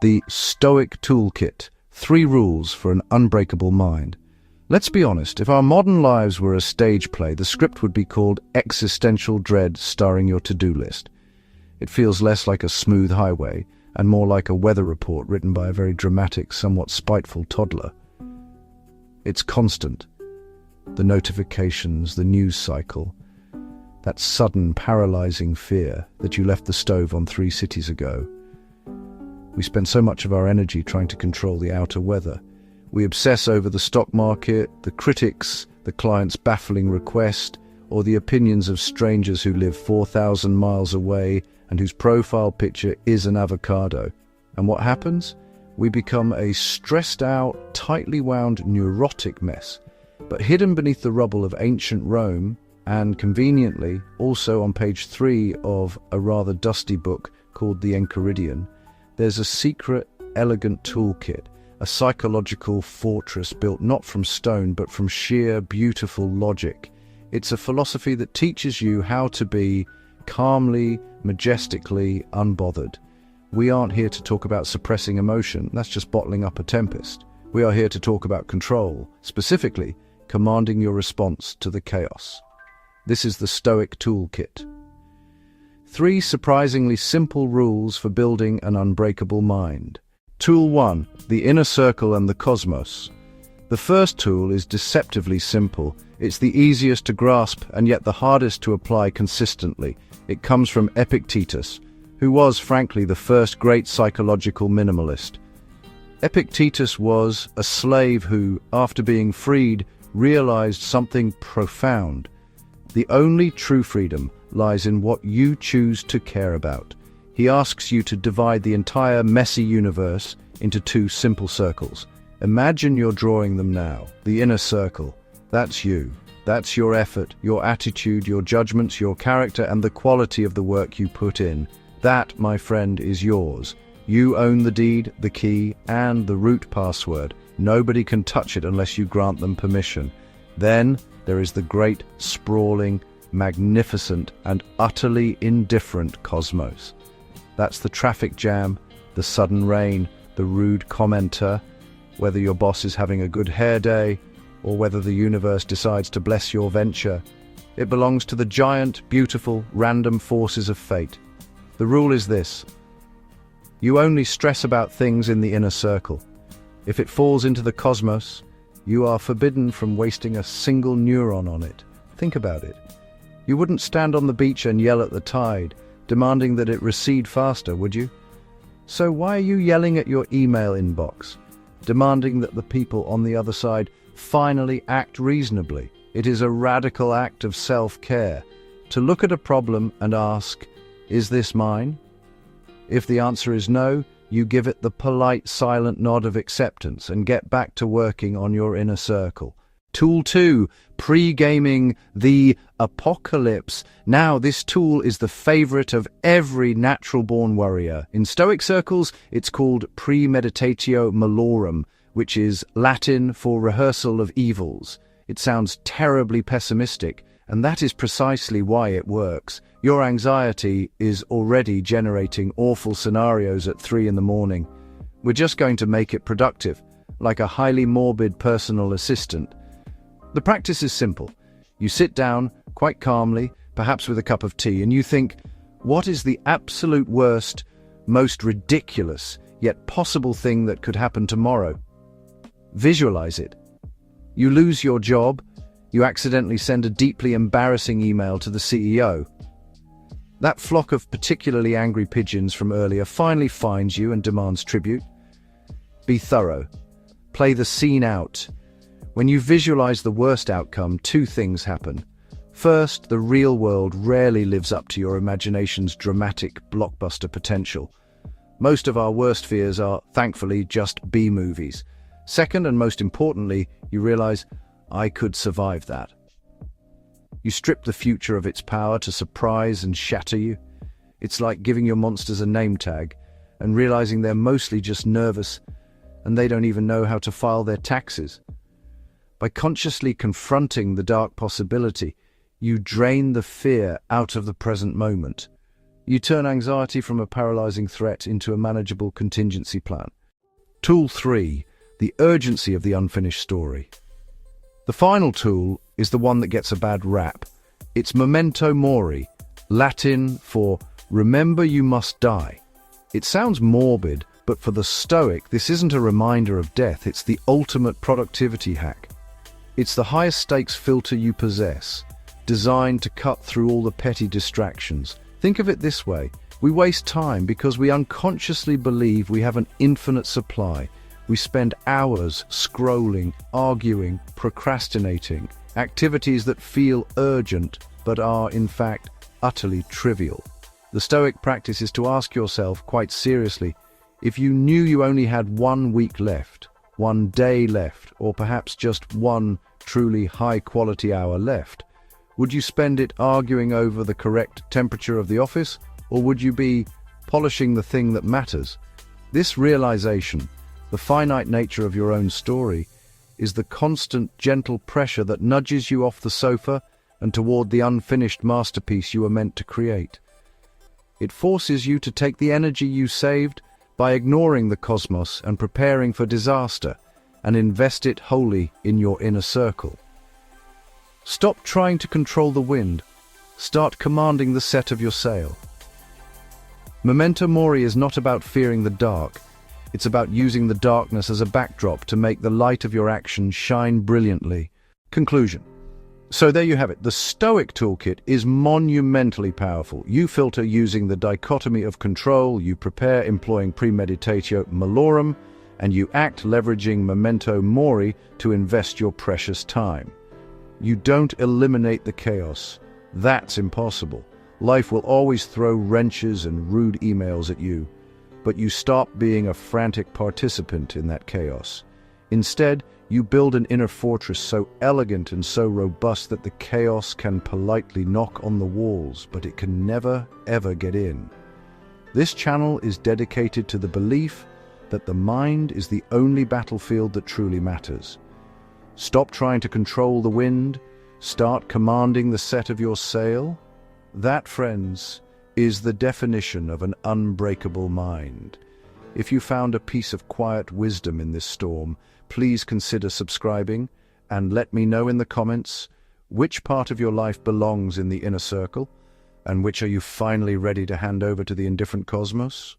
the Stoic Toolkit, 3 rules for an unbreakable mind. Let's be honest, if our modern lives were a stage play, the script would be called Existential Dread starring your to-do list. It feels less like a smooth highway and more like a weather report written by a very dramatic, somewhat spiteful toddler. It's constant. The notifications, the news cycle, that sudden, paralyzing fear that you left the stove on 3 cities ago. We spend so much of our energy trying to control the outer weather. We obsess over the stock market, the critics, the client's baffling request, or the opinions of strangers who live 4,000 miles away and whose profile picture is an avocado. And what happens? We become a stressed-out, tightly wound, neurotic mess. But hidden beneath the rubble of ancient Rome, and conveniently also on page 3 of a rather dusty book called The Enchiridion, there's a secret, elegant toolkit, a psychological fortress built not from stone but from sheer, beautiful logic. It's a philosophy that teaches you how to be calmly, majestically unbothered. We aren't here to talk about suppressing emotion, that's just bottling up a tempest. We are here to talk about control, specifically commanding your response to the chaos. This is the Stoic Toolkit. 3 surprisingly simple rules for building an unbreakable mind. Tool 1, the inner circle and the cosmos. The first tool is deceptively simple. It's the easiest to grasp and yet the hardest to apply consistently. It comes from Epictetus, who was, frankly, the first great psychological minimalist. Epictetus was a slave who, after being freed, realized something profound. The only true freedom lies in what you choose to care about. He asks you to divide the entire messy universe into 2 simple circles. Imagine you're drawing them now. The inner circle, that's you. That's your effort, your attitude, your judgments, your character, and the quality of the work you put in. That, my friend, is yours. You own the deed, the key, and the root password. Nobody can touch it unless you grant them permission. Then there is the great, sprawling, magnificent, and utterly indifferent cosmos. That's the traffic jam, the sudden rain, the rude commenter, whether your boss is having a good hair day, or whether the universe decides to bless your venture. It belongs to the giant, beautiful, random forces of fate. The rule is this: you only stress about things in the inner circle. If it falls into the cosmos, you are forbidden from wasting a single neuron on it. Think about it. You wouldn't stand on the beach and yell at the tide, demanding that it recede faster, would you? So why are you yelling at your email inbox, demanding that the people on the other side finally act reasonably? It is a radical act of self-care to look at a problem and ask, is this mine? If the answer is no, you give it the polite, silent nod of acceptance and get back to working on your inner circle. Tool 2, pre-gaming the apocalypse. Now, this tool is the favorite of every natural-born warrior. In Stoic circles, it's called premeditatio malorum, which is Latin for rehearsal of evils. It sounds terribly pessimistic, and that is precisely why it works. Your anxiety is already generating awful scenarios at 3 in the morning. We're just going to make it productive, like a highly morbid personal assistant. The practice is simple. You sit down, quite calmly, perhaps with a cup of tea, and you think, what is the absolute worst, most ridiculous, yet possible thing that could happen tomorrow? Visualize it. You lose your job, you accidentally send a deeply embarrassing email to the CEO. That flock of particularly angry pigeons from earlier finally finds you and demands tribute. Be thorough. Play the scene out. When you visualize the worst outcome, 2 things happen. First, the real world rarely lives up to your imagination's dramatic blockbuster potential. Most of our worst fears are, thankfully, just B-movies. Second, and most importantly, you realize, I could survive that. You strip the future of its power to surprise and shatter you. It's like giving your monsters a name tag and realizing they're mostly just nervous and they don't even know how to file their taxes. By consciously confronting the dark possibility, you drain the fear out of the present moment. You turn anxiety from a paralyzing threat into a manageable contingency plan. Tool 3. The urgency of the unfinished story. The final tool is the one that gets a bad rap. It's memento mori, Latin for remember you must die. It sounds morbid, but for the Stoic, this isn't a reminder of death, it's the ultimate productivity hack. It's the highest stakes filter you possess, designed to cut through all the petty distractions. Think of it this way: we waste time because we unconsciously believe we have an infinite supply. We spend hours scrolling, arguing, procrastinating, activities that feel urgent but are, in fact, utterly trivial. The Stoic practice is to ask yourself, quite seriously, if you knew you only had 1 week left, 1 day left, or perhaps just 1 truly high-quality hour left, would you spend it arguing over the correct temperature of the office, or would you be polishing the thing that matters? This realization, the finite nature of your own story, is the constant, gentle pressure that nudges you off the sofa and toward the unfinished masterpiece you were meant to create. It forces you to take the energy you saved by ignoring the cosmos and preparing for disaster, and invest it wholly in your inner circle. Stop trying to control the wind. Start commanding the set of your sail. Memento mori is not about fearing the dark. It's about using the darkness as a backdrop to make the light of your actions shine brilliantly. Conclusion. So there you have it. The Stoic toolkit is monumentally powerful. You filter using the dichotomy of control, you prepare employing premeditatio malorum, and you act leveraging memento mori to invest your precious time. You don't eliminate the chaos. That's impossible. Life will always throw wrenches and rude emails at you, but you stop being a frantic participant in that chaos. Instead, you build an inner fortress so elegant and so robust that the chaos can politely knock on the walls, but it can never, ever get in. This channel is dedicated to the belief that the mind is the only battlefield that truly matters. Stop trying to control the wind. Start commanding the set of your sail. That, friends, is the definition of an unbreakable mind. If you found a piece of quiet wisdom in this storm, please consider subscribing and let me know in the comments which part of your life belongs in the inner circle and which are you finally ready to hand over to the indifferent cosmos.